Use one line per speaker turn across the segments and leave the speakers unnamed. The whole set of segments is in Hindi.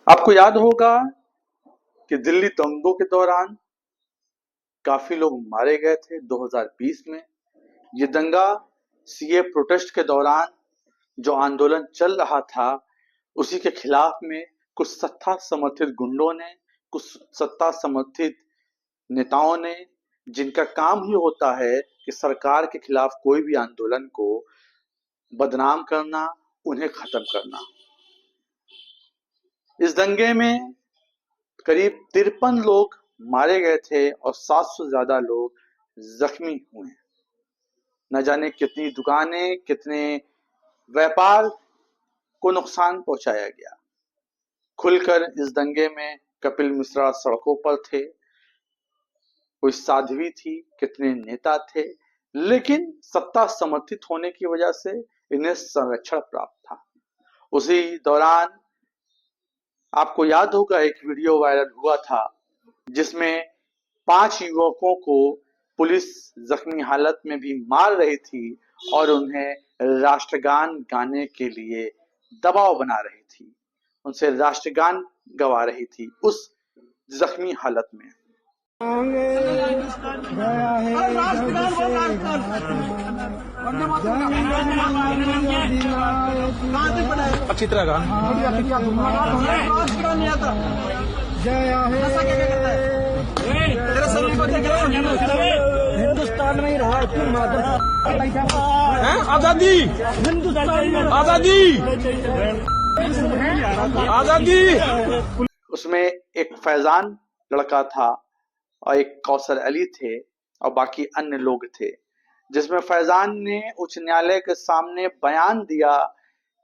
आपको याद होगा कि दिल्ली दंगों के दौरान काफी लोग मारे गए थे 2020 में। ये दंगा सीए प्रोटेस्ट के दौरान जो आंदोलन चल रहा था उसी के खिलाफ में कुछ सत्ता समर्थित गुंडों ने, कुछ सत्ता समर्थित नेताओं ने, जिनका काम ही होता है कि सरकार के खिलाफ कोई भी आंदोलन को बदनाम करना, उन्हें खत्म करना। इस दंगे में करीब 53 लोग मारे गए थे और 700 से ज्यादा लोग जख्मी हुए। न जाने कितनी दुकानें, कितने व्यापार को नुकसान पहुंचाया गया। खुलकर इस दंगे में कपिल मिश्रा सड़कों पर थे, कोई साध्वी थी, कितने नेता थे, लेकिन सत्ता समर्थित होने की वजह से इन्हें संरक्षण प्राप्त था। उसी दौरान आपको याद होगा एक वीडियो वायरल हुआ था जिसमें 5 युवकों को पुलिस जख्मी हालत में भी मार रही थी और उन्हें राष्ट्रगान गाने के लिए दबाव बना रही थी, उनसे राष्ट्रगान गवा रही थी उस जख्मी हालत में।
अच्छी तरह गान हिंदुस्तान में ही रहा आजादी आजादी आजादी।
उसमें एक फैजान लड़का था और एक कौसर अली थे और बाकी अन्य लोग थे, जिसमें फैजान ने उच्च न्यायालय के सामने बयान दिया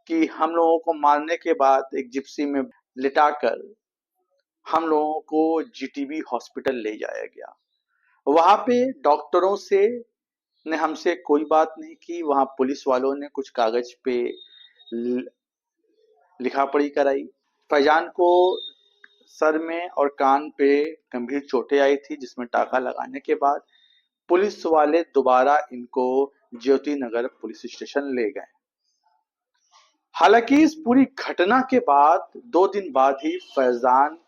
कि हम लोगों को मारने के बाद एक जिप्सी में लिटाकर हम लोगों को जीटीबी हॉस्पिटल ले जाया गया। वहां पे डॉक्टरों से ने हमसे कोई बात नहीं की, वहां पुलिस वालों ने कुछ कागज पे लिखा पढ़ी कराई। फैजान को सर में और कान पे गंभीर चोटें आई थी, जिसमें टाका लगाने के बाद पुलिस वाले दोबारा इनको ज्योति नगर पुलिस स्टेशन ले गए। हालांकि इस पूरी घटना के बाद 2 दिन बाद ही फैजान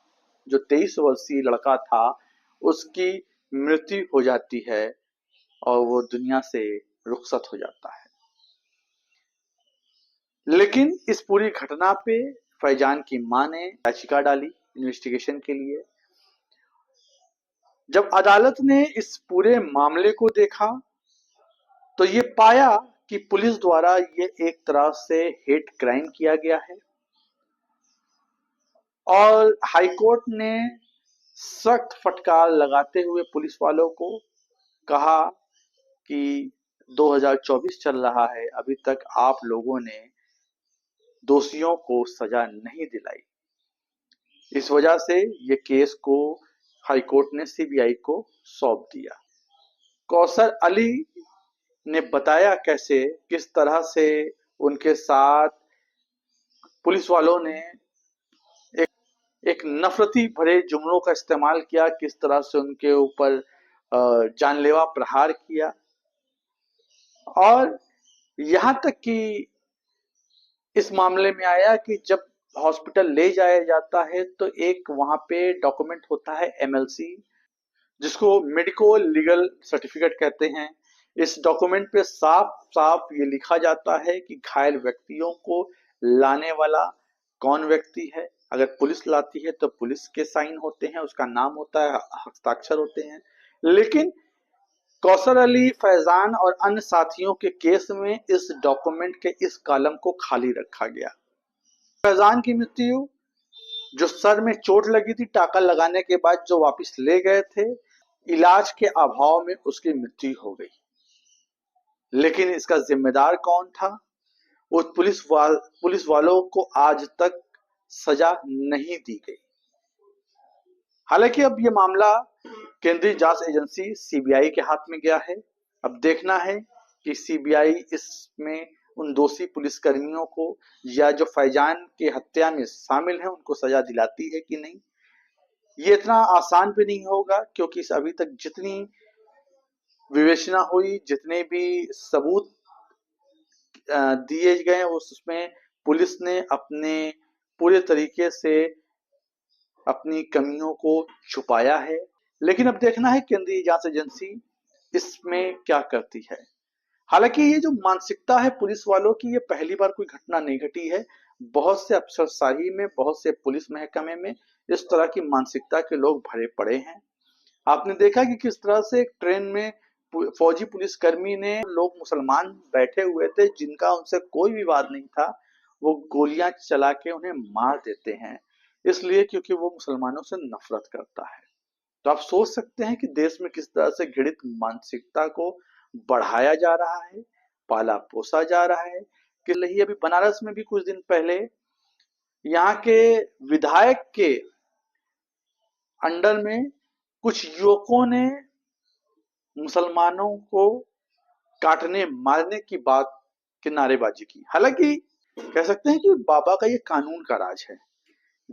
जो 23 वर्षीय लड़का था उसकी मृत्यु हो जाती है और वो दुनिया से रुखसत हो जाता है। लेकिन इस पूरी घटना पे फैजान की मां ने याचिका डाली इन्वेस्टिगेशन के लिए। जब अदालत ने इस पूरे मामले को देखा तो ये पाया कि पुलिस द्वारा ये एक तरह से हेट क्राइम किया गया है और हाईकोर्ट ने सख्त फटकार लगाते हुए पुलिस वालों को कहा कि 2024 चल रहा है, अभी तक आप लोगों ने दोषियों को सजा नहीं दिलाई। इस वजह से ये केस को हाईकोर्ट ने सीबीआई को सौंप दिया। कौसर अली ने बताया कैसे किस तरह से उनके साथ पुलिस वालों ने एक नफरती भरे जुमलों का इस्तेमाल किया, किस तरह से उनके ऊपर जानलेवा प्रहार किया और यहां तक कि इस मामले में आया कि जब हॉस्पिटल ले जाया जाता है तो एक वहां पे डॉक्यूमेंट होता है एमएलसी, जिसको मेडिको लीगल सर्टिफिकेट कहते हैं। इस डॉक्यूमेंट पे साफ साफ ये लिखा जाता है कि घायल व्यक्तियों को लाने वाला कौन व्यक्ति है। अगर पुलिस लाती है तो पुलिस के साइन होते हैं, उसका नाम होता है, हस्ताक्षर होते हैं। लेकिन कौसर अली, फैजान और अन्य साथियों के केस में इस डॉक्यूमेंट के इस कॉलम को खाली रखा गया। फैजान की मृत्यु जो सर में चोट लगी थी टाका लगाने के बाद जो वापस ले गए थे, इलाज के अभाव में उसकी मृत्यु हो गई। लेकिन इसका जिम्मेदार कौन था? उस पुलिस वालों को आज तक सजा नहीं दी गई। हालांकि अब यह मामला केंद्रीय जांच एजेंसी सीबीआई के हाथ में गया है। अब देखना है कि सीबीआई इसमें उन दोषी पुलिसकर्मियों को या जो फैजान के हत्या में शामिल हैं उनको सजा दिलाती है कि नहीं। ये इतना आसान भी नहीं होगा, क्योंकि अभी तक जितनी विवेचना हुई, जितने भी सबूत दिए गए उसमें पुलिस ने अपने पूरे तरीके से अपनी कमियों को छुपाया है। लेकिन अब देखना है केंद्रीय जांच एजेंसी इसमें क्या करती है। हालांकि ये जो मानसिकता है पुलिस वालों की, ये पहली बार कोई घटना नहीं घटी है। बहुत से अफसरशाही में, बहुत से पुलिस महकमे में इस तरह की मानसिकता के लोग भरे पड़े हैं। आपने देखा कि किस तरह से एक ट्रेन में फौजी पुलिसकर्मी ने, लोग मुसलमान बैठे हुए थे जिनका उनसे कोई विवाद नहीं था, वो गोलियां चला के उन्हें मार देते हैं, इसलिए क्योंकि वो मुसलमानों से नफरत करता है। तो आप सोच सकते हैं कि देश में किस तरह से घृणित मानसिकता को बढ़ाया जा रहा है, पाला पोसा जा रहा है। कि नहीं, अभी बनारस में भी कुछ दिन पहले यहाँ के विधायक के अंडर में कुछ युवकों ने मुसलमानों को काटने मारने की बात की नारेबाजी की। हालांकि कह सकते हैं कि बाबा का ये कानून का राज है,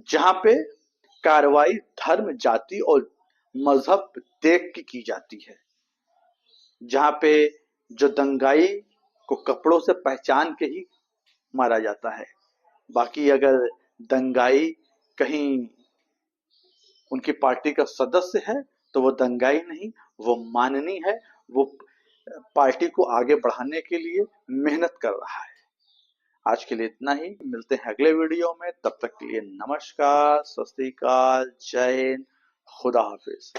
जहां पे कार्रवाई धर्म, जाति और मजहब देख के की जाती है। जहां पे जो दंगाई को कपड़ों से पहचान के ही मारा जाता है। बाकी अगर दंगाई कहीं उनकी पार्टी का सदस्य है तो वो दंगाई नहीं, वो माननी है, वो पार्टी को आगे बढ़ाने के लिए मेहनत कर रहा है। आज के लिए इतना ही, मिलते हैं अगले वीडियो में। तब तक के लिए नमस्कार, सत श्री अकाल, जय हिंद, खुदा हाफिज।